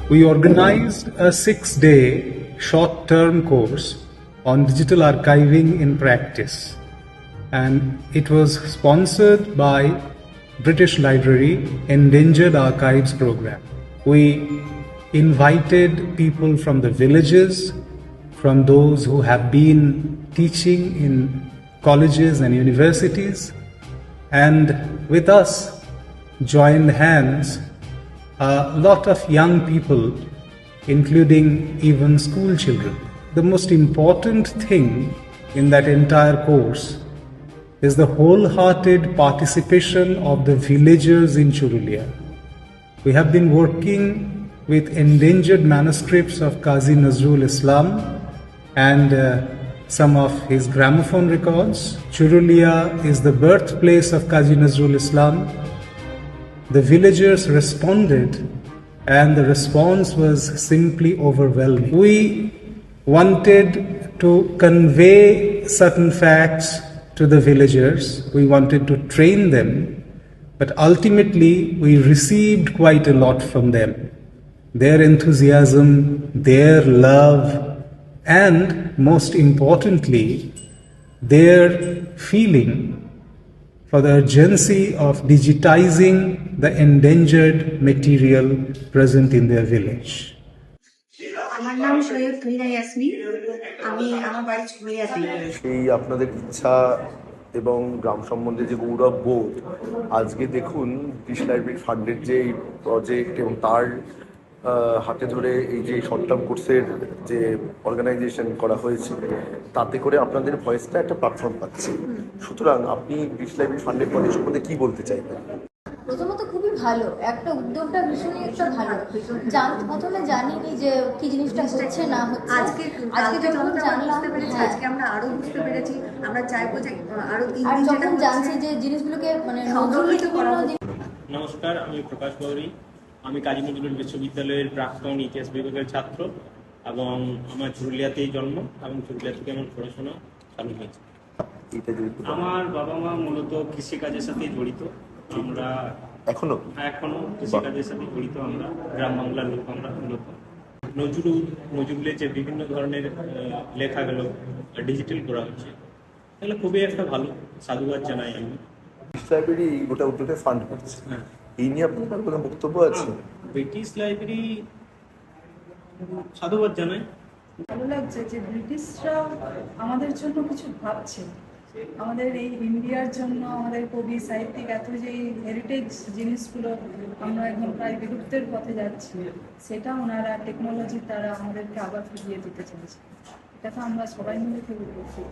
we organized a 6-day short-term course on digital archiving in practice, and it was sponsored by British Library Endangered Archives Program. We invited people from the villages, from those who have been teaching in colleges and universities, and with us joined hands a lot of young people, including even school children. The most important thing in that entire course is the wholehearted participation of the villagers in Churulia. We have been working with endangered manuscripts of Qazi Nazrul Islam and some of his gramophone records. Churulia is the birthplace of Qazi Nazrul Islam. The villagers responded, and the response was simply overwhelming. We wanted to convey certain facts to the villagers. We wanted to train them, but ultimately we received quite a lot from them. Their enthusiasm, their love, and most importantly, their feeling for the urgency of digitizing the endangered material present in their village. আমার নাম সৈয়দ তুহিনা ইয়াসমিন, আমি আমার বাড়ি চুরুলিয়াতে। সেই আপনাদের ইচ্ছা এবং গ্রাম সম্বন্ধে যে গৌরব বোধ, আজকে দেখুন ব্রিটিশ লাইব্রেরি ফান্ডের যে প্রজেক্ট এবং তার হাতে ধরে এই যে শর্ট টার্ম কোর্সের যে অর্গানাইজেশন করা হয়েছে, তাতে করে আপনাদের ভয়েসটা একটা প্ল্যাটফর্ম পাচ্ছে। সুতরাং আপনি ব্রিটিশ লাইব্রেরি ফান্ডের প্রজেক্ট সম্বন্ধে কী বলতে চাইবেন? প্রথমত খুবই ভালো একটা উদ্যোগটা, ভীষণই একটা ভালো। প্রথমে জানিনি যে কি জিনিসটা হচ্ছে না হচ্ছে, আজকে যখন জানলাম, আজকে আমরা আরো বুঝতে পেরেছি। আমরা চাইবো যে আরো আর যখন জানছি যে জিনিসগুলোকে মানে সংরক্ষিত করা। নমস্কার, আমি প্রকাশ গৌরী। আমি কাজী নজরুল বিশ্ববিদ্যালয়ের প্রাক্তন ইতিহাস বিভাগের ছাত্র এবং আমার চুরুলিয়াতেই জন্ম এবং চুরুলিয়া থেকে আমার পড়াশোনা চালু হয়েছে। আমার বাবা মা মূলত কৃষিকাজের সাথে জড়িত। আমরা এখনো কৃষিকাজের সাথে জড়িত। আমরা গ্রাম বাংলার লোক। আমরা মূলত নজরুলের যে বিভিন্ন ধরনের লেখাগুলো ডিজিটাল করা হচ্ছে, এগুলো খুবই একটা ভালো, সাধুবাদ জানাই আমি। ব্রিটিশ লাইব্রেরি গোটা উদ্যোগে ফান্ড করছে, এই নিয়ে আপনার কোনো বক্তব্য আছে? ব্রিটিশ লাইব্রেরি সাধুবাদ জানাই। ভালো লাগছে যে ব্রিটিশরা আমাদের জন্য কিছু ভাবছে, আমাদের এই ইন্ডিয়ার জন্য, আমাদের কবি সাহিত্যিক এত যে হেরিটেজ জিনিসগুলো আমরা এখন প্রায় বিলুপ্তের পথে যাচ্ছি, সেটা ওনারা টেকনোলজির দ্বারা আমাদেরকে আবার ফিরিয়ে দিতে চাইছে। এটা তো আমরা সবাই মিলে খুব উপকৃত।